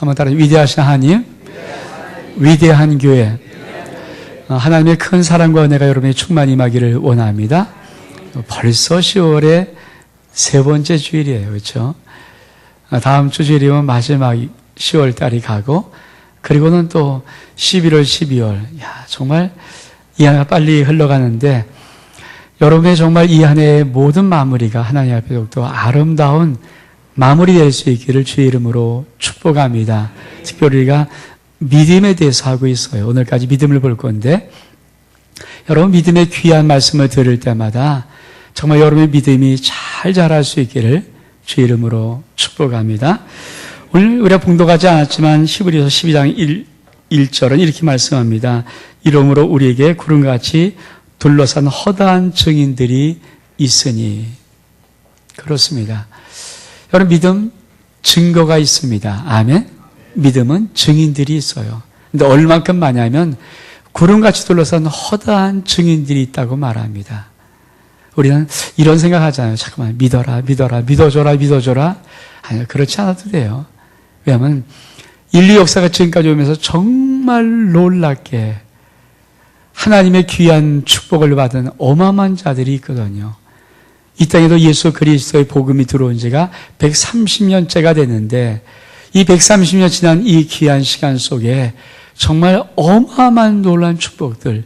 한번 따라 위대하신 하나님, 위대한 교회. 하나님의 큰 사랑과 은혜가 여러분의 충만히 임하기를 원합니다. 벌써 10월의 세 번째 주일이에요. 그렇죠? 다음 주 주일이면 마지막 10월 달이 가고, 그리고는 또 11월, 12월. 야, 정말 이 한 해가 빨리 흘러가는데, 여러분의 정말 이 한 해의 모든 마무리가 하나님 앞에 더욱더 아름다운 마무리 될 수 있기를 주의 이름으로 축복합니다. 특별히 우리가 믿음에 대해서 하고 있어요. 오늘까지 믿음을 볼 건데, 여러분 믿음의 귀한 말씀을 들을 때마다 정말 여러분의 믿음이 잘 자랄 수 있기를 주의 이름으로 축복합니다. 오늘 우리가 봉독하지 않았지만 히브리서 12장 1절은 이렇게 말씀합니다. 이러므로 우리에게 구름같이 둘러싼 허다한 증인들이 있으니. 그렇습니다. 여러분 믿음 증거가 있습니다. 아멘. 믿음은 증인들이 있어요. 근데 얼만큼 많냐면 구름같이 둘러싼 허다한 증인들이 있다고 말합니다. 우리는 이런 생각하잖아요. 잠깐만, 믿어라, 믿어줘라. 아니요, 그렇지 않아도 돼요. 왜냐하면 인류 역사가 지금까지 오면서 정말 놀랍게 하나님의 귀한 축복을 받은 어마어마한 자들이 있거든요. 이 땅에도 예수 그리스도의 복음이 들어온 지가 130년째가 됐는데, 이 130년 지난 이 귀한 시간 속에 정말 어마어마한 놀라운 축복들,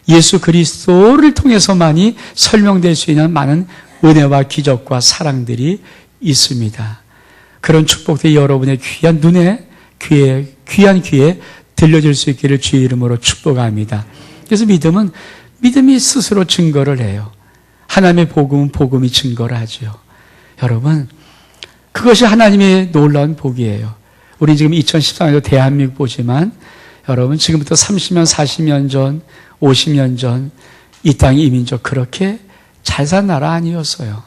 예수 그리스도를 통해서만이 설명될 수 있는 많은 은혜와 기적과 사랑들이 있습니다. 그런 축복들이 여러분의 귀한 눈에, 귀한 귀에 들려질 수 있기를 주의 이름으로 축복합니다. 그래서 믿음이 스스로 증거를 해요. 하나님의 복음은 복음이 증거를 하죠. 여러분, 그것이 하나님의 놀라운 복이에요. 우리 지금 2014년도 대한민국 보지만, 여러분 지금부터 30년, 40년 전, 50년 전 이 땅이 이 민족 그렇게 잘 산 나라 아니었어요.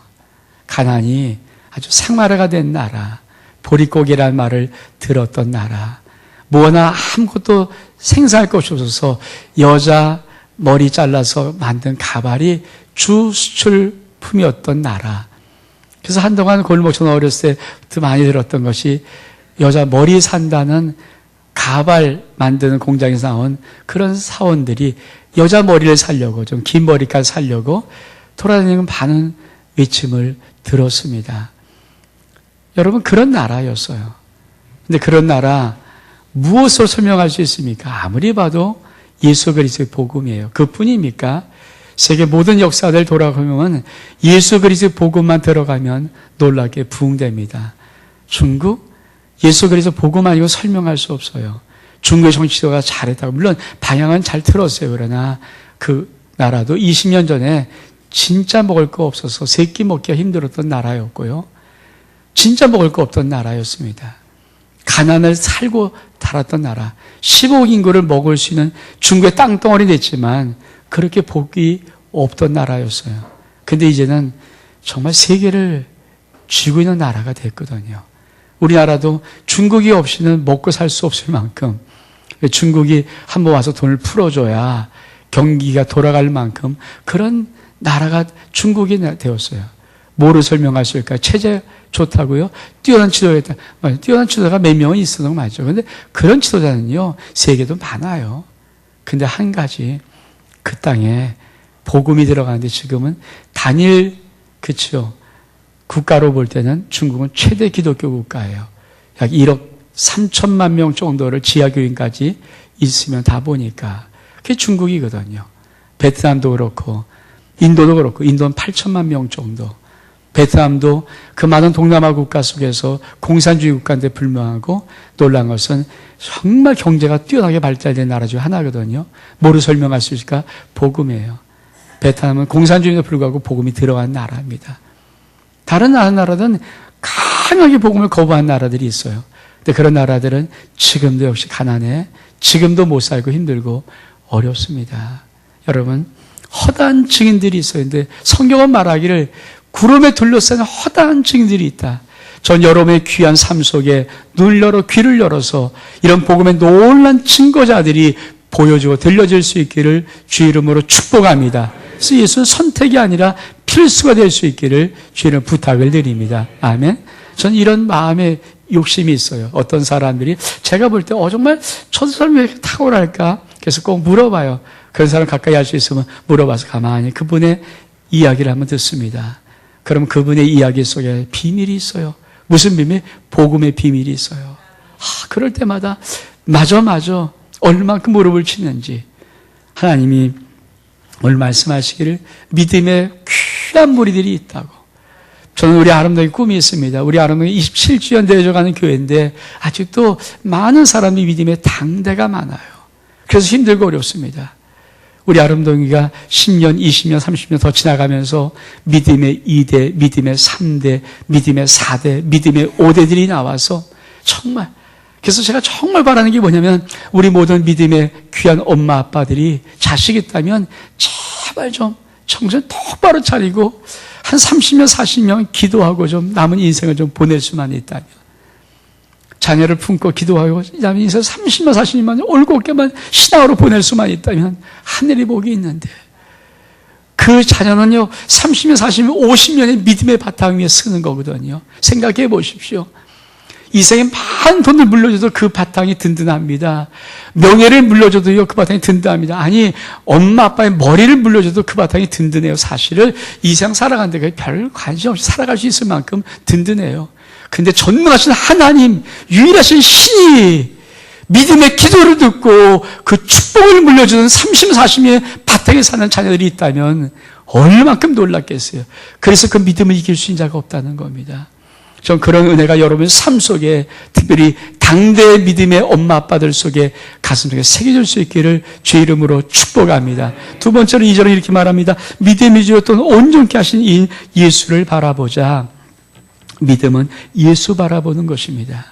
가난이 아주 상마르가 된 나라, 보릿고개라는 말을 들었던 나라, 뭐나 아무것도 생산할 것이 없어서 여자 머리 잘라서 만든 가발이 주 수출품이었던 나라. 그래서 한동안 골목촌 어렸을 때부터 많이 들었던 것이 여자 머리 산다는 가발 만드는 공장에서 나온 그런 사원들이 여자 머리를 살려고, 좀 긴 머리까지 살려고 돌아다니는 많은 외침을 들었습니다. 여러분, 그런 나라였어요. 근데 그런 나라 무엇으로 설명할 수 있습니까? 아무리 봐도 예수 그리스도의 복음이에요. 그뿐입니까? 세계 모든 역사들 돌아보면 예수 그리스도의 복음만 들어가면 놀랍게 부흥됩니다. 중국, 예수 그리스도 복음 아니고 설명할 수 없어요. 중국의 정치도가 잘했다고, 물론 방향은 잘 틀었어요. 그러나 그 나라도 20년 전에 진짜 먹을 거 없어서 세끼 먹기가 힘들었던 나라였고요. 진짜 먹을 거 없던 나라였습니다. 가난을 살고 달았던 나라. 15억 인구를 먹을 수 있는 중국의 땅덩어리 됐지만 그렇게 복이 없던 나라였어요. 근데 이제는 정말 세계를 쥐고 있는 나라가 됐거든요. 우리나라도 중국이 없이는 먹고 살 수 없을 만큼, 중국이 한번 와서 돈을 풀어줘야 경기가 돌아갈 만큼 그런 나라가 중국이 되었어요. 뭐를 설명할 수 있을까요? 체제 좋다고요? 뛰어난 지도자, 뛰어난 지도자가 몇 명은 있어도 맞죠. 그런데 그런 지도자는요, 세계도 많아요. 근데 한 가지, 그 땅에 복음이 들어가는데 지금은 단일, 그쵸, 국가로 볼 때는 중국은 최대 기독교 국가예요. 약 1억 3천만 명 정도를 지하교인까지 있으면 다 보니까 그게 중국이거든요. 베트남도 그렇고 인도도 그렇고, 인도는 8천만 명 정도. 베트남도 그 많은 동남아 국가 속에서 공산주의 국가인데 불명하고, 놀란 것은 정말 경제가 뛰어나게 발달된 나라 중 하나거든요. 뭐를 설명할 수 있을까? 복음이에요. 베트남은 공산주의에도 불구하고 복음이 들어간 나라입니다. 다른 나라들은 강하게 복음을 거부한 나라들이 있어요. 근데 그런 나라들은 지금도 역시 가난해, 지금도 못 살고 힘들고 어렵습니다. 여러분, 허다한 증인들이 있어요. 근데 성경은 말하기를 구름에 둘러싼 허다한 증인들이 있다. 전 여러분의 귀한 삶 속에 눈을 열어 귀를 열어서 이런 복음의 놀란 증거자들이 보여주고 들려질 수 있기를 주의 이름으로 축복합니다. 그래서 예수는 선택이 아니라 필수가 될 수 있기를 주의 이름으로 부탁을 드립니다. 아멘. 저는 이런 마음에 욕심이 있어요. 어떤 사람들이 제가 볼 때 정말 저 사람이 왜 이렇게 탁월할까? 그래서 꼭 물어봐요. 그런 사람 가까이 할 수 있으면 물어봐서 가만히 그분의 이야기를 한번 듣습니다. 그럼 그분의 이야기 속에 비밀이 있어요. 무슨 비밀? 복음의 비밀이 있어요. 그럴 때마다 맞아 얼마만큼 무릎을 치는지 하나님이 오늘 말씀하시기를 믿음의 귀한 무리들이 있다고. 저는 우리 아름다운 꿈이 있습니다. 우리 아름다운 27주년 되어가는 교회인데 아직도 많은 사람이 믿음의 당대가 많아요. 그래서 힘들고 어렵습니다. 우리 아름다운이가 10년, 20년, 30년 더 지나가면서 믿음의 2대, 믿음의 3대, 믿음의 4대, 믿음의 5대들이 나와서 정말 그래서 제가 정말 바라는 게 뭐냐면 우리 모든 믿음의 귀한 엄마 아빠들이 자식 있다면 제발 좀 정신 똑바로 차리고 한 30년, 40년 기도하고 좀 남은 인생을 좀 보낼 수만 있다면 자녀를 품고 기도하고 남은 인생 30년, 40년만 올곧게만 신앙으로 보낼 수만 있다면 하늘의 복이 있는데 그 자녀는요 30년, 40년, 50년의 믿음의 바탕 위에 서는 거거든요. 생각해 보십시오. 이 생에 많은 돈을 물려줘도 그 바탕이 든든합니다. 명예를 물려줘도요 그 바탕이 든든합니다. 아니 엄마 아빠의 머리를 물려줘도 그 바탕이 든든해요. 사실은 이 세상 살아가는데 별 관심 없이 살아갈 수 있을 만큼 든든해요. 근데 전능하신 하나님 유일하신 신이 믿음의 기도를 듣고 그 축복을 물려주는 30, 40년의 바탕에 사는 자녀들이 있다면 얼마만큼 놀랐겠어요. 그래서 그 믿음을 이길 수 있는 자가 없다는 겁니다. 전 그런 은혜가 여러분 삶 속에 특별히 당대의 믿음의 엄마 아빠들 속에 가슴 속에 새겨질 수 있기를 주의 이름으로 축복합니다. 두 번째로 2절은 이렇게 말합니다. 믿음이 주었던 온전케 하신 이 예수를 바라보자. 믿음은 예수 바라보는 것입니다.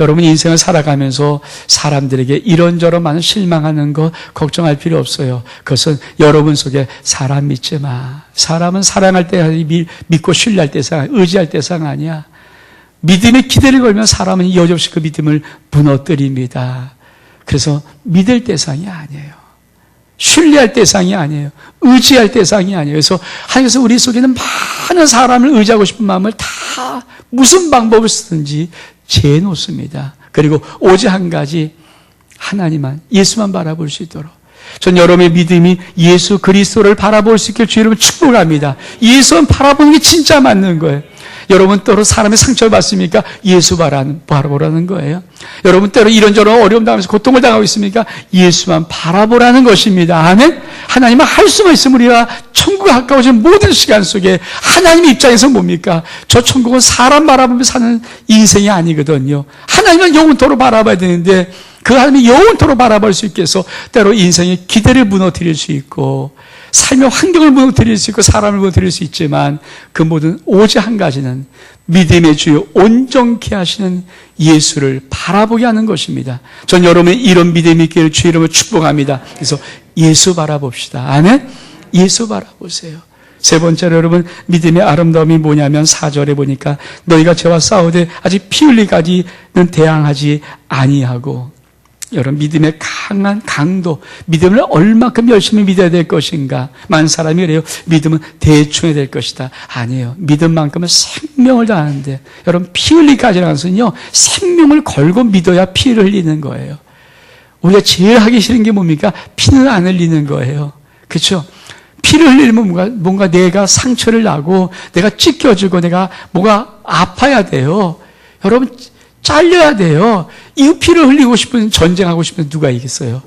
여러분 인생을 살아가면서 사람들에게 이런저런 많은 실망하는 거 걱정할 필요 없어요. 그것은 여러분 속에 사람 믿지 마. 사람은 사랑할 때 믿고 신뢰할 때 상, 의지할 때 상 아니야. 믿음의 기대를 걸면 사람은 여지없이 그 믿음을 무너뜨립니다. 그래서 믿을 대상이 아니에요. 신뢰할 대상이 아니에요. 의지할 대상이 아니에요. 그래서 하나님께서 우리 속에는 많은 사람을 의지하고 싶은 마음을 다 무슨 방법을 쓰든지 재놓습니다. 그리고 오직 한 가지 하나님만 예수만 바라볼 수 있도록 전 여러분의 믿음이 예수 그리스도를 바라볼 수 있게 주의 이름으로 축복합니다. 예수만 바라보는 게 진짜 맞는 거예요. 여러분 때로 사람의 상처를 받습니까? 예수 바라보라는 거예요. 여러분 때로 이런저런 어려움 당하면서 고통을 당하고 있습니까? 예수만 바라보라는 것입니다. 아멘? 하나님은 할 수만 있으면 우리가 천국에 가까워진 모든 시간 속에 하나님의 입장에서 뭡니까? 저 천국은 사람 바라보며 사는 인생이 아니거든요. 하나님은 영원토록 바라봐야 되는데 그 하나님이 영원토록 바라볼 수 있게 해서 때로 인생의 기대를 무너뜨릴 수 있고 삶의 환경을 무너뜨릴 수 있고 사람을 무너뜨릴 수 있지만 그 모든 오직 한 가지는 믿음의 주요 온전케 하시는 예수를 바라보게 하는 것입니다. 전 여러분의 이런 믿음이 있기를 주의 이름으로 축복합니다. 그래서 예수 바라봅시다. 아멘? 예수 바라보세요. 세 번째로 여러분 믿음의 아름다움이 뭐냐면 4절에 보니까 너희가 저와 싸우되 아직 피 흘리기까지는 대항하지 아니하고 여러분 믿음의 강한 강도 믿음을 얼마큼 열심히 믿어야 될 것인가. 많은 사람이 그래요. 믿음은 대충 해야 될 것이다. 아니에요. 믿음만큼은 생명을 다하는데 여러분 피 흘리기까지라는 것은요 생명을 걸고 믿어야 피를 흘리는 거예요. 우리가 제일 하기 싫은 게 뭡니까? 피는 안 흘리는 거예요. 그렇죠? 피를 흘리면 뭔가 내가 상처를 나고 내가 찢겨지고 내가 뭐가 아파야 돼요. 여러분 잘려야 돼요. 이 피를 흘리고 싶은 전쟁하고 싶은 누가 이겠어요?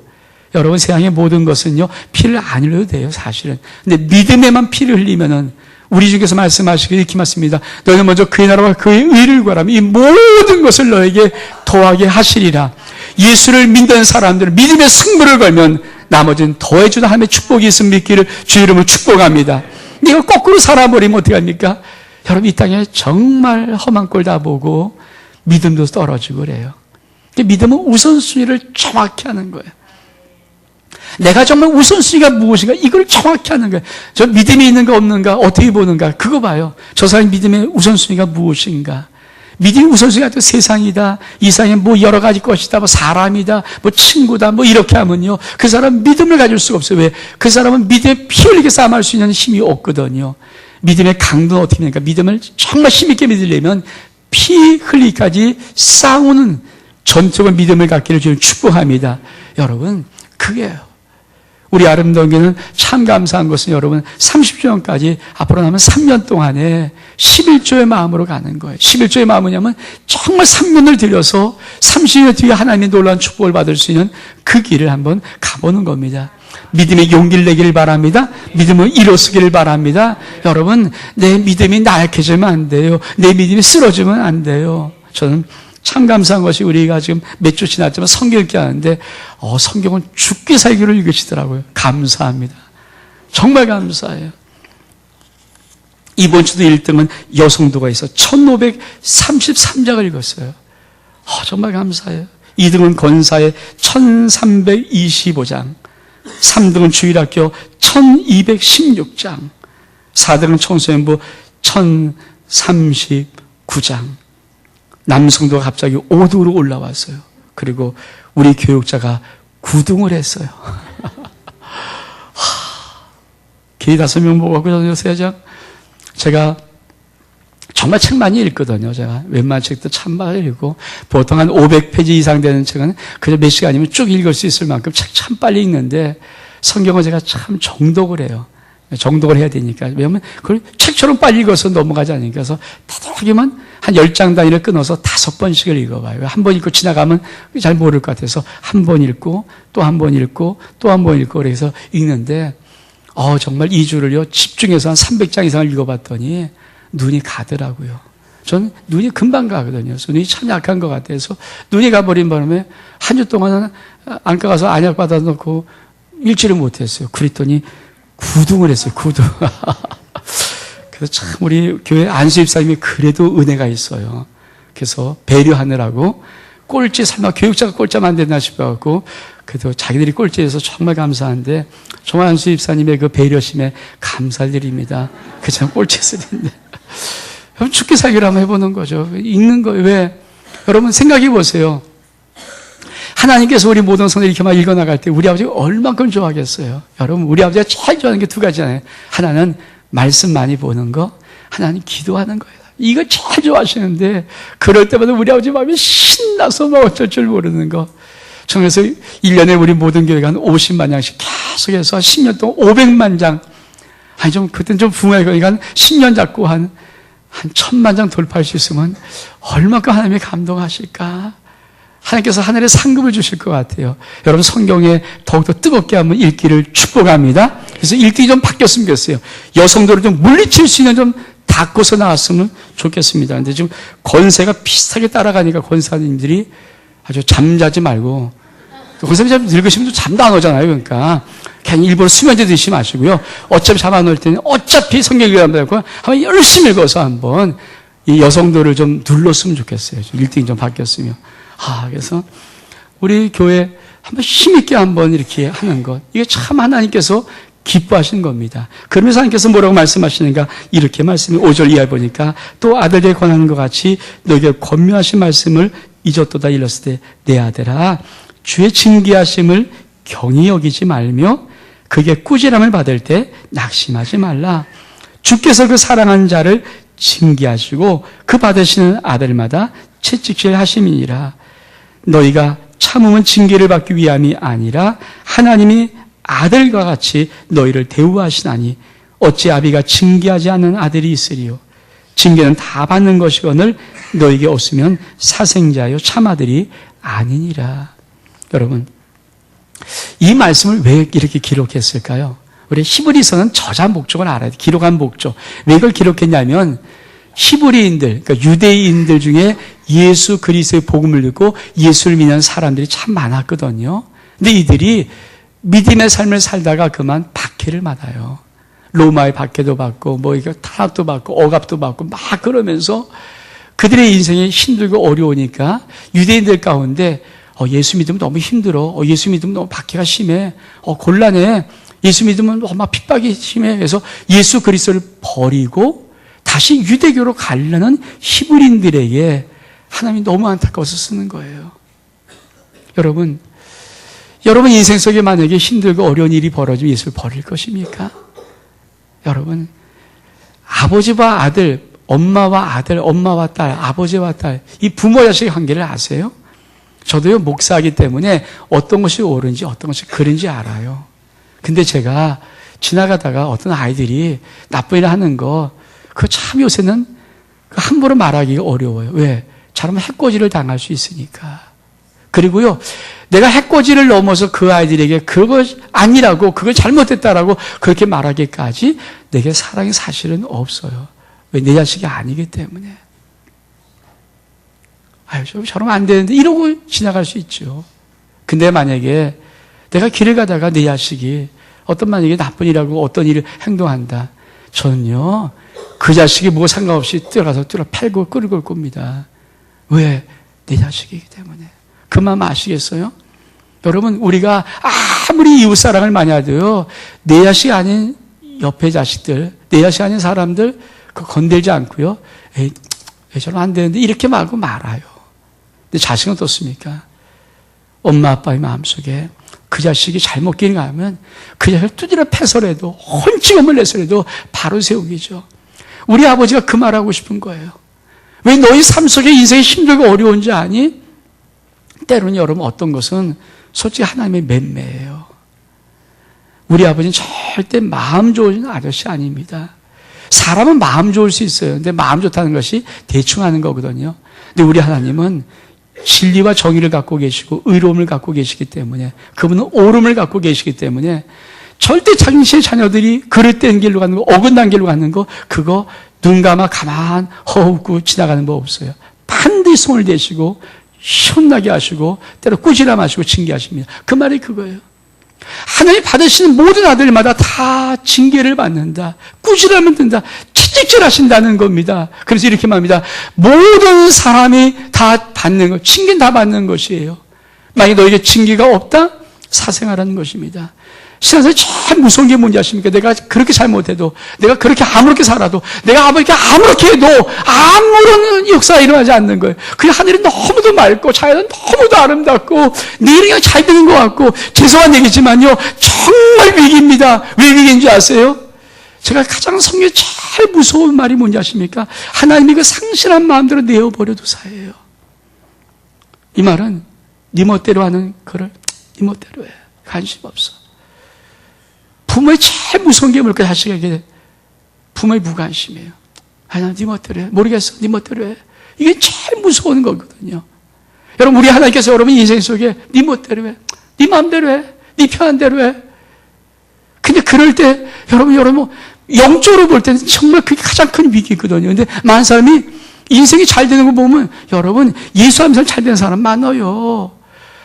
여러분 세상의 모든 것은요 피를 안 흘려도 돼요 사실은. 근데 믿음에만 피를 흘리면은 우리 중에서 말씀하시길 이렇게 말씀입니다. 너희는 먼저 그의 나라와 그의 의를 구하라면 이 모든 것을 너에게 더하게 하시리라. 예수를 믿는 사람들은 믿음의 승부를 걸면 나머지는 더해주는 하나님의 축복이 있음 믿기를 주의 이름으로 축복합니다. 이거 거꾸로 살아버리면 어떻게 합니까? 여러분 이 땅에 정말 험한 꼴 다 보고 믿음도 떨어지고 그래요. 믿음은 우선순위를 정확히 하는 거예요. 내가 정말 우선순위가 무엇인가 이걸 정확히 하는 거예요. 저 믿음이 있는가 없는가 어떻게 보는가 그거 봐요. 저 사람의 믿음의 우선순위가 무엇인가. 믿음의 우선순위가 또 세상이다. 이 세상에 뭐 여러 가지 것이다. 뭐 사람이다. 뭐 친구다. 뭐 이렇게 하면요. 그 사람은 믿음을 가질 수가 없어요. 왜? 그 사람은 믿음에 피 흘리게 싸움할 수 있는 힘이 없거든요. 믿음의 강도는 어떻게 됩니까? 믿음을 정말 힘있게 믿으려면 피 흘리기까지 싸우는 전적인 믿음을 갖기를 주님 축복합니다. 여러분, 그게요. 우리 아름다운 교회는 참 감사한 것은 여러분 30주년까지 앞으로 남은 3년 동안에 11조의 마음으로 가는 거예요. 11조의 마음은 뭐냐면 정말 3년을 들여서 30년 뒤에 하나님의 놀라운 축복을 받을 수 있는 그 길을 한번 가보는 겁니다. 믿음의 용기를 내기를 바랍니다. 믿음을 일어서기를 바랍니다. 여러분, 내 믿음이 나약해지면 안 돼요. 내 믿음이 쓰러지면 안 돼요. 저는 참 감사한 것이 우리가 지금 몇 주 지났지만 성경 읽기 하는데 성경은 죽기 살기로 읽으시더라고요. 감사합니다. 정말 감사해요. 이번 주도 1등은 여성도가 있어 1533장을 읽었어요. 정말 감사해요. 2등은 건사의 1325장, 3등은 주일학교 1216장, 4등은 청소년부 1039장. 남성도가 갑자기 5등으로 올라왔어요. 그리고 우리 교육자가 9등을 했어요. 개 5명 모아서 요새 제가 정말 책 많이 읽거든요. 제가 웬만한 책도 참 많이 읽고 보통 한 500페이지 이상 되는 책은 그냥 몇 시간이면 쭉 읽을 수 있을 만큼 책 참 빨리 읽는데 성경은 제가 참 정독을 해요. 정독을 해야 되니까. 왜냐하면 그걸 책처럼 빨리 읽어서 넘어가지 않으니까. 그래서 되도록이면 한 10장 단위를 끊어서 5번씩을 읽어봐요. 한 번 읽고 지나가면 잘 모를 것 같아서 한 번 읽고 또 한 번 읽고 또 한 번 읽고 그래서 읽는데 정말 2주를요 집중해서 한 300장 이상을 읽어봤더니 눈이 가더라고요. 저는 눈이 금방 가거든요. 눈이 참 약한 것 같아서 눈이 가버린 바람에 한 주 동안은 안과 가서 안약 받아놓고 읽지를 못했어요. 그랬더니 9등을 했어요. 9등. 그래서 참 우리 교회 안수 집사님이 그래도 은혜가 있어요. 그래서 배려하느라고 꼴찌 설마 교육자가 꼴찌하면 안 되나 싶어갖고 그래도 자기들이 꼴찌해서 정말 감사한데 정말 안수 집사님의 그 배려심에 감사드립니다. 그저 꼴찌했을 텐데. 여러분 죽기 살기를 한번 해보는 거죠. 읽는 거예요. 왜? 여러분 생각해 보세요. 하나님께서 우리 모든 성을 이렇게만 읽어나갈 때 우리 아버지가 얼만큼 좋아하겠어요. 여러분 우리 아버지가 제일 좋아하는 게 2가지잖아요. 하나는 말씀 많이 보는 거, 하나는 기도하는 거예요. 이거 제일 좋아하시는데 그럴 때마다 우리 아버지 마음이 신나서 막 어쩔 줄 모르는 거. 그래서 1년에 우리 모든 교회가 한 50만 장씩 계속해서 10년 동안 500만 장. 아니 좀 그때는 좀 붕어요. 그러니까 한 10년 잡고 한 1000만 장 돌파할 수 있으면 얼마큼 하나님이 감동하실까? 하나님께서 하늘에 상급을 주실 것 같아요. 여러분 성경에 더욱더 뜨겁게 한번 읽기를 축복합니다. 그래서 읽기 좀 바뀌었으면 좋겠어요. 여성들을 좀 물리칠 수 있는 좀 닦고서 나왔으면 좋겠습니다. 근데 지금 권세가 비슷하게 따라가니까 권사님들이 아주 잠자지 말고 권사님이 늙으시면 잠도 안 오잖아요. 그러니까 그냥 일부러 수면제 드시지 마시고요. 어차피 잠 안 올 때는 어차피 성경 읽으라고 한번 열심히 읽어서 한번 이 여성들을 좀 눌렀으면 좋겠어요. 1등이 좀 바뀌었으면. 그래서 우리 교회 한번 힘있게 한번 이렇게 하는 것. 이게 참 하나님께서 기뻐하시는 겁니다. 그러면서 하나님께서 뭐라고 말씀하시는가? 이렇게 말씀을 5절 이하에 보니까 또 아들에게 권하는 것 같이 너에게 권면하신 말씀을 잊었도다 일렀을 때 내 아들아 주의 징계하심을 경히 여기지 말며 그게 꾸지람을 받을 때 낙심하지 말라. 주께서 그 사랑하는 자를 징계하시고 그 받으시는 아들마다 채찍질 하심이니라. 너희가 참으면 징계를 받기 위함이 아니라 하나님이 아들과 같이 너희를 대우하시나니 어찌 아비가 징계하지 않는 아들이 있으리요. 징계는 다 받는 것이거늘 너희에게 없으면 사생자요 참아들이 아니니라. 여러분 이 말씀을 왜 이렇게 기록했을까요? 우리 히브리서는 저자 목적을 알아야 돼요. 기록한 목적. 왜 이걸 기록했냐면 히브리인들, 그러니까 유대인들 중에 예수 그리스도의 복음을 듣고 예수를 믿는 사람들이 참 많았거든요. 근데 이들이 믿음의 삶을 살다가 그만 박해를 받아요. 로마의 박해도 받고 이거 탄압도 받고 억압도 받고 막 그러면서 그들의 인생이 힘들고 어려우니까 유대인들 가운데 예수 믿으면 너무 힘들어. 예수 믿으면 너무 박해가 심해. 곤란해. 예수 믿으면 너무 핍박이 심해. 그래서 예수 그리스도를 버리고 다시 유대교로 가려는 히브리인들에게 하나님이 너무 안타까워서 쓰는 거예요. 여러분 인생 속에 만약에 힘들고 어려운 일이 벌어지면 예수를 버릴 것입니까? 여러분 아버지와 아들, 엄마와 아들, 엄마와 딸, 아버지와 딸, 이 부모 자식의 관계를 아세요? 저도요, 목사이기 때문에 어떤 것이 옳은지 어떤 것이 그른지 알아요. 근데 제가 지나가다가 어떤 아이들이 나쁜 일 하는 거, 그거 참 요새는 함부로 말하기가 어려워요. 왜? 잘하면 해코지를 당할 수 있으니까. 그리고요, 내가 해코지를 넘어서 그 아이들에게 그거 아니라고, 그걸 잘못했다라고 그렇게 말하기까지 내게 사랑이 사실은 없어요. 왜? 내 자식이 아니기 때문에. 아유, 저러면 안 되는데 이러고 지나갈 수 있죠. 근데 만약에 내가 길을 가다가 내 자식이 어떤 만약에 나쁜 일하고 어떤 일을 행동한다. 저는요, 그 자식이 뭐 상관없이 뛰어가서 팔고 끌고 겁니다. 왜? 내 자식이기 때문에. 그 마음 아시겠어요? 여러분, 우리가 아무리 이웃사랑을 많이 하도요, 내 자식 아닌 옆에 자식들, 내 자식 아닌 사람들, 그거 건들지 않고요, 에이, 저러면 안 되는데, 이렇게 말고 말아요. 근데 자식은 어떻습니까? 엄마, 아빠의 마음속에 그 자식이 잘못 길을 가면 그 자식을 두드려 패서라도, 혼쭐을 내서라도 바로 세우기죠. 우리 아버지가 그 말하고 싶은 거예요. 왜 너희 삶 속에 인생이 힘들고 어려운지 아니? 때로는 여러분 어떤 것은 솔직히 하나님의 맴매예요. 우리 아버지는 절대 마음 좋은 아저씨 아닙니다. 사람은 마음 좋을 수 있어요. 근데 마음 좋다는 것이 대충 하는 거거든요. 근데 우리 하나님은 진리와 정의를 갖고 계시고 의로움을 갖고 계시기 때문에, 그분은 옳음을 갖고 계시기 때문에 절대 당신의 자녀들이 그릇된 길로 가는 거, 어긋난 길로 가는 거, 그거 눈 감아 가만 허우고 지나가는 법 없어요. 반드시 손을 대시고 시원나게 하시고 때로 꾸지람 하시고 징계하십니다. 그 말이 그거예요. 하나님 받으시는 모든 아들마다 다 징계를 받는다. 꾸지람을 든다. 채찍질 하신다는 겁니다. 그래서 이렇게 말합니다. 모든 사람이 다 받는 것, 징계는 다 받는 것이에요. 만약에 너에게 징계가 없다? 사생하라는 것입니다. 세상에서 제일 무서운 게 뭔지 아십니까? 내가 그렇게 잘못해도, 내가 그렇게 아무렇게 살아도, 내가 아무렇게 해도 아무런 역사가 일어나지 않는 거예요. 그냥 하늘이 너무도 맑고 자연은 너무도 아름답고 내 일이 잘 되는 것 같고, 죄송한 얘기지만요, 정말 위기입니다. 왜 위기인지 아세요? 제가 가장 성경에 제일 무서운 말이 뭔지 아십니까? 하나님이 그 상실한 마음대로 내어버려 두사예요. 이 말은 네 멋대로 하는 거를 네 멋대로 해. 관심 없어. 부모의 제일 무서운 게 뭘까요? 자식에게 부모의 무관심이에요. 아니야, 네 멋대로 해. 모르겠어. 네 멋대로 해. 이게 제일 무서운 거거든요. 여러분, 우리 하나님께서 여러분 인생 속에 네 멋대로 해. 네 마음대로 해. 네 편한 대로 해. 근데 그럴 때 여러분 영적으로 볼 때는 정말 그게 가장 큰 위기거든요. 근데 많은 사람이 인생이 잘 되는 거 보면 여러분 예수하면서 잘 되는 사람 많아요.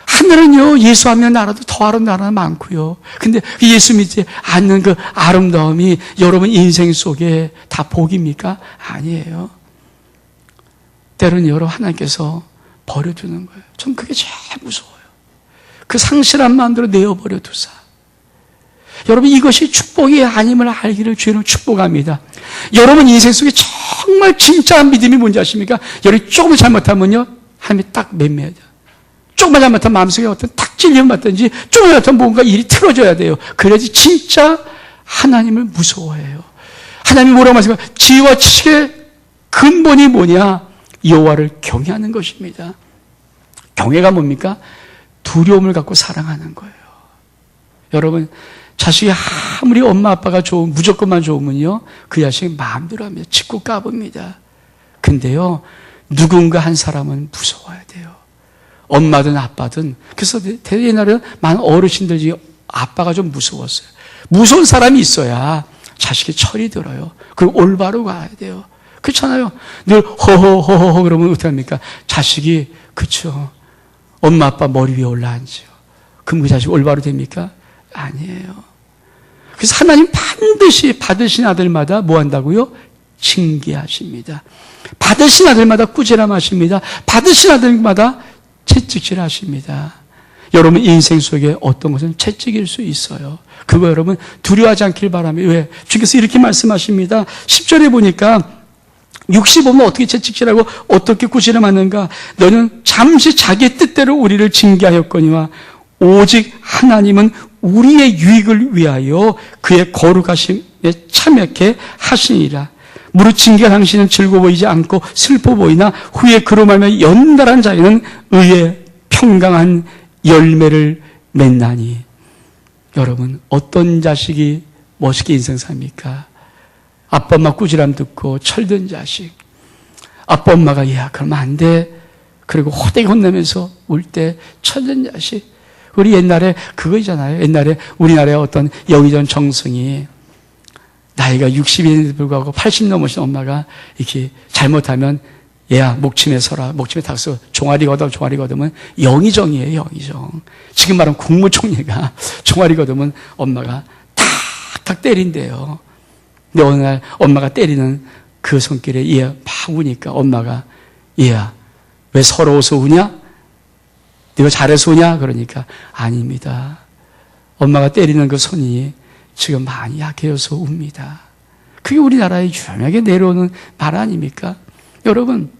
하늘은요, 예수하면 나라도 더 아름다운 나라 많고요. 근데 예수 믿지 않는 그 아름다움이 여러분 인생 속에 다 복입니까? 아니에요. 때로는 여러분 하나님께서 버려두는 거예요. 전 그게 제일 무서워요. 그 상실한 마음대로 내어버려 두사. 여러분, 이것이 축복이 아님을 알기를 주님은 축복합니다. 여러분 인생 속에 정말 진짜 믿음이 뭔지 아십니까? 여러분이 조금 잘못하면요, 하나님이 딱 맴매야 돼요. 조금만 잘못하면 마음속에 어떤 탁 찔림을 받든지 조금만 잘못하면 뭔가 일이 틀어져야 돼요. 그래야지 진짜 하나님을 무서워해요. 하나님이 뭐라고 말씀하십니까? 지혜와 지식의 근본이 뭐냐? 여호와를 경외하는 것입니다. 경외가 뭡니까? 두려움을 갖고 사랑하는 거예요. 여러분, 자식이 아무리 엄마 아빠가 무조건만 좋으면요, 그 자식이 마음대로 합니다. 짓고 까봅니다. 근데요, 누군가 한 사람은 무서워야 돼요. 엄마든 아빠든. 그래서 옛날에는 많은 어르신들 중에 아빠가 좀 무서웠어요. 무서운 사람이 있어야 자식이 철이 들어요. 그리고 올바로 가야 돼요. 그렇잖아요. 늘 허허허허 그러면 어떻게 합니까? 자식이, 그쵸, 엄마 아빠 머리 위에 올라앉죠. 그럼 그 자식 올바로 됩니까? 아니에요. 그래서 하나님 반드시 받으신 아들마다 뭐 한다고요? 징계하십니다. 받으신 아들마다 꾸지람하십니다. 받으신 아들마다 채찍질하십니다. 여러분 인생 속에 어떤 것은 채찍일 수 있어요. 그거 여러분 두려워하지 않길 바랍니다. 왜? 주께서 이렇게 말씀하십니다. 10절에 보니까 65는 어떻게 채찍질하고 어떻게 꾸지람하는가? 너는 잠시 자기의 뜻대로 우리를 징계하였거니와 오직 하나님은 우리의 유익을 위하여 그의 거룩하심에 참여케 하시니라. 무릇 징계가 당신은 즐거워 보이지 않고 슬퍼 보이나 후에 그로 말하며 연달한 자에는 의의 평강한 열매를 맺나니. 여러분, 어떤 자식이 멋있게 인생 삽니까? 아빠 엄마 꾸지람 듣고 철든 자식. 아빠 엄마가 야 그러면 안 돼. 그리고 호되게 혼내면서 울 때 철든 자식. 우리 옛날에 그거잖아요. 옛날에 우리나라의 어떤 영의정 정승이 나이가 60인에도 불구하고 80 넘으신 엄마가 이렇게 잘못하면 얘야 목침에 서라. 목침에 닥서 종아리 걷으면 영의정이에요. 영의정. 지금 말하면 국무총리가 종아리 걷으면 엄마가 탁탁 때린대요. 근데 어느 날 엄마가 때리는 그 손길에 얘 막 우니까 엄마가 얘야 왜 서러워서 우냐? 네가 잘해서 우냐? 그러니까 아닙니다. 엄마가 때리는 그 손이 지금 많이 약해져서 웁니다. 그게 우리나라에 유명하게 내려오는 말 아닙니까? 여러분,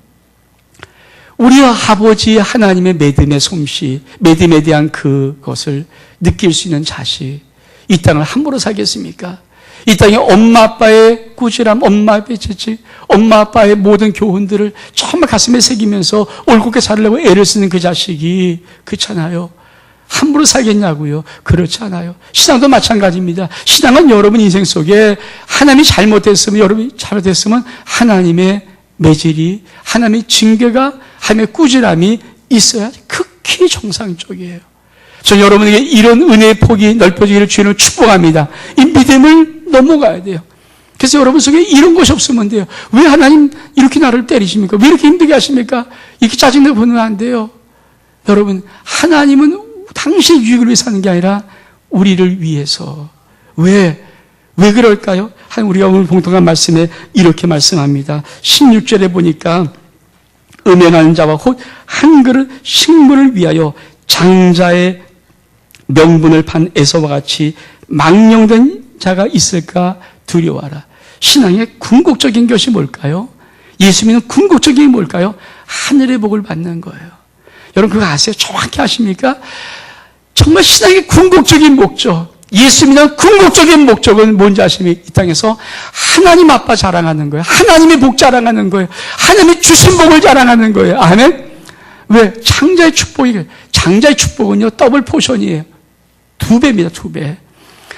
우리와 아버지 하나님의 믿음의 솜씨, 믿음에 대한 그것을 느낄 수 있는 자식, 이 땅을 함부로 살겠습니까? 이 땅에 엄마 아빠의 꾸지람, 엄마 아빠의 채찍, 엄마 아빠의 모든 교훈들을 정말 가슴에 새기면서 올곧게 살려고 애를 쓰는 그 자식이 그렇잖아요. 함부로 살겠냐고요? 그렇지 않아요. 신앙도 마찬가지입니다. 신앙은 여러분 인생 속에 하나님이 잘못했으면, 여러분이 잘못했으면 하나님의 매질이, 하나님의 징계가, 하나님의 꾸지람이 있어야 극히 정상적이에요. 저 여러분에게 이런 은혜의 폭이 넓혀지기를 주님을 축복합니다. 이 믿음을 넘어가야 돼요. 그래서 여러분 속에 이런 것이 없으면 돼요. 왜 하나님 이렇게 나를 때리십니까? 왜 이렇게 힘들게 하십니까? 이렇게 짜증내고 보면 안 돼요. 여러분, 하나님은 당신의 유익을 위해서 하는 게 아니라 우리를 위해서. 왜 그럴까요? 우리가 오늘 봉독한 말씀에 이렇게 말씀합니다. 16절에 보니까 음행하는 자와 곧 한 그릇 식물을 위하여 장자의 명분을 판 에서와 같이 망령된 자가 있을까 두려워하라. 신앙의 궁극적인 것이 뭘까요? 예수 믿는 궁극적인 게 뭘까요? 하늘의 복을 받는 거예요. 여러분 그거 아세요? 정확히 아십니까? 정말 신앙의 궁극적인 목적, 예수 믿는 궁극적인 목적은 뭔지 아십니까? 이 땅에서 하나님 아빠 자랑하는 거예요. 하나님의 복 자랑하는 거예요. 하나님의 주신 복을 자랑하는 거예요. 아멘? 왜? 장자의 축복은요 더블 포션이에요. 2배입니다. 2배.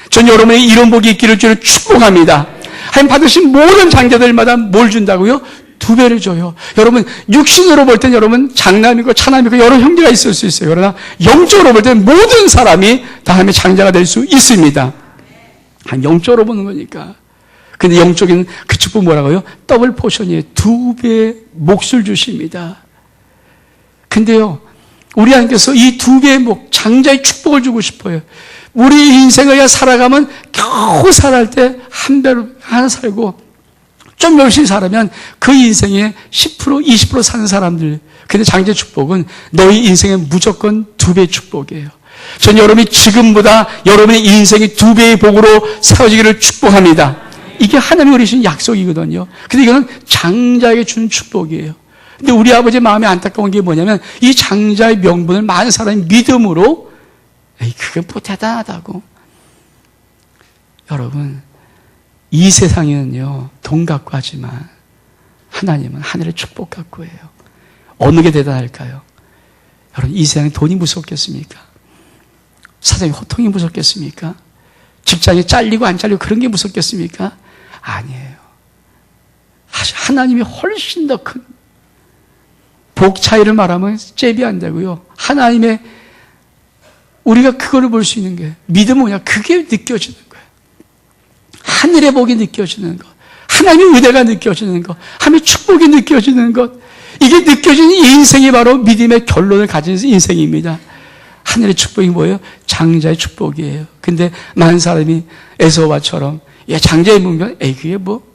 전 여러분의 이런 복이 있기를 주를 축복합니다. 하나님 받으신 모든 장자들마다 뭘 준다고요? 2배를 줘요. 여러분 육신으로 볼 땐 여러분 장남이고 차남이고 여러 형제가 있을 수 있어요. 그러나 영적으로 볼 땐 모든 사람이 다 하나님의 장자가 될 수 있습니다. 영적으로 보는 거니까. 근데 영적인 그 축복 뭐라고요? 더블 포션이에요. 2배의 몫을 주십니다. 근데요 우리 하나님께서 이 2배의 목, 장자의 축복을 주고 싶어요. 우리 인생을 살아가면 겨우 살아갈 때 한 배로 하나 살고 좀 열심히 살면 그 인생의 10%, 20% 사는 사람들. 근데 장자의 축복은 너희 인생의 무조건 2배의 축복이에요. 전 여러분이 지금보다 여러분의 인생이 2배의 복으로 세워지기를 축복합니다. 이게 하나님이 우리 주신 약속이거든요. 근데 이거는 장자에게 주는 축복이에요. 근데 우리 아버지의 마음이 안타까운 게 뭐냐면 이 장자의 명분을 많은 사람이 믿음으로 그게 뭐 대단하다고. 여러분 이 세상에는요 돈 갖고 하지만 하나님은 하늘의 축복 갖고 해요. 어느 게 대단할까요? 여러분 이 세상에 돈이 무섭겠습니까? 사장님 호통이 무섭겠습니까? 직장에 잘리고 안 잘리고 그런 게 무섭겠습니까? 아니에요. 하나님이 훨씬 더 큰 복 차이를 말하면 잽이 안 되고요. 하나님의 우리가 그거를 볼 수 있는 게 믿음은 뭐냐? 그게 느껴지는 거예요. 하늘의 복이 느껴지는 것, 하나님의 은혜가 느껴지는 것, 하나님의 축복이 느껴지는 것, 이게 느껴지는 인생이 바로 믿음의 결론을 가진 인생입니다. 하늘의 축복이 뭐예요? 장자의 축복이에요. 근데 많은 사람이 에서와처럼 장자의 문명, 그게 뭐?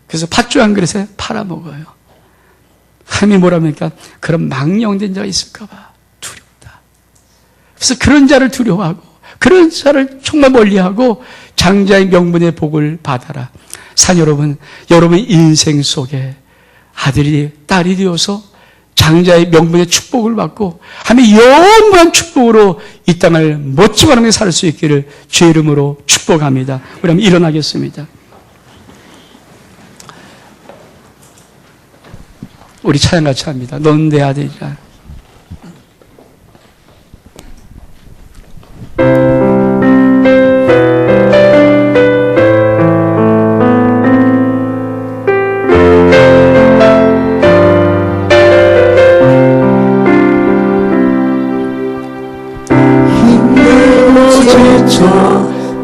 그래서 팥죽 한 그릇에 팔아먹어요. 하나님이 뭐랍니까? 그런 망령된 자가 있을까 봐 두렵다. 그래서 그런 자를 두려워하고 그런 자를 정말 멀리하고 장자의 명분의 복을 받아라. 산 여러분, 여러분의 인생 속에 아들이 딸이 되어서 장자의 명분의 축복을 받고 하나님의 영원한 축복으로 이 땅을 멋지고 하나님께 살 수 있기를 주의 이름으로 축복합니다. 우리 한번 일어나겠습니다. 우리 찬양같이 합니다. 넌 내 아들이라.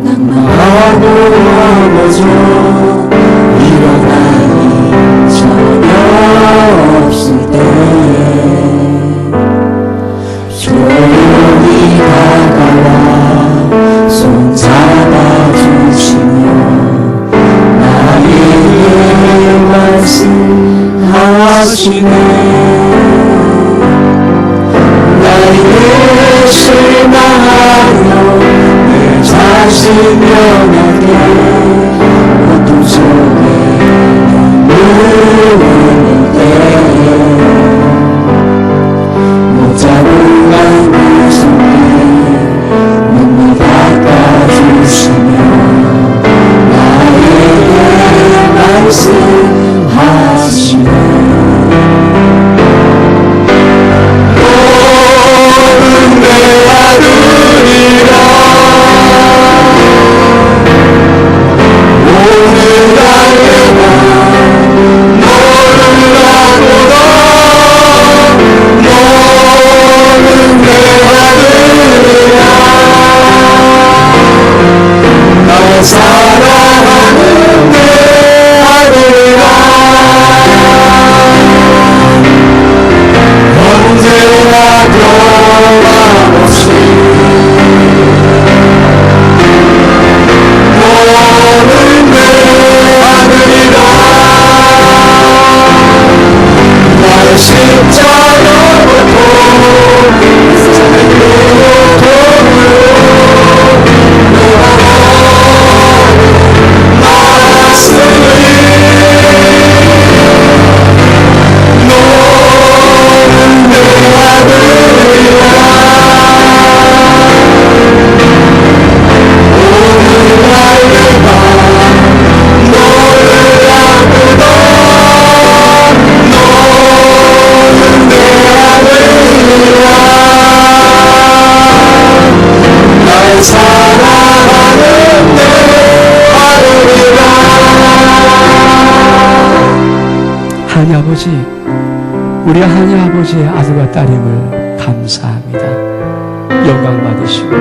낭만하고 넘어져 일어나니 전혀 없을 때 조용히 다가와 손 잡아주시며 나에게 말씀하시네. 나에게 실망하며 자신 면하게 어둠 속에 누웠는데 못 잡은 나의 손에 눈물 닦아주시며 나에게 말씀하시네. 너는 내 아들이라. 사랑하는 내 아들아 언제나 변함없이 너는 내 아들이라. 나의 십자가부터 하나님 아버지, 우리 하나님 아버지의 아들과 딸임을 감사합니다. 영광 받으시고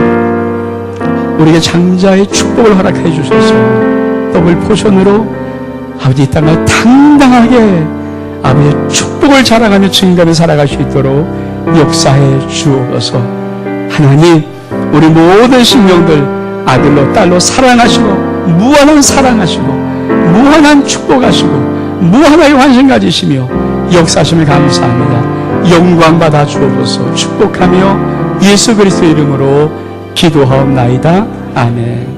우리에게 장자의 축복을 허락해 주셔서 더블 포션으로 아버지 이 땅을 당당하게 아버지의 축복을 자랑하며 증거하며 살아갈 수 있도록 역사해 주옵소서. 하나님, 우리 모든 심령들 아들로 딸로 사랑하시고 무한한 사랑하시고 무한한 축복하시고 무한하게 환신 가지시며 역사하심을 감사합니다. 영광 받아 주옵소서. 축복하며 예수 그리스도의 이름으로 기도하옵나이다. 아멘.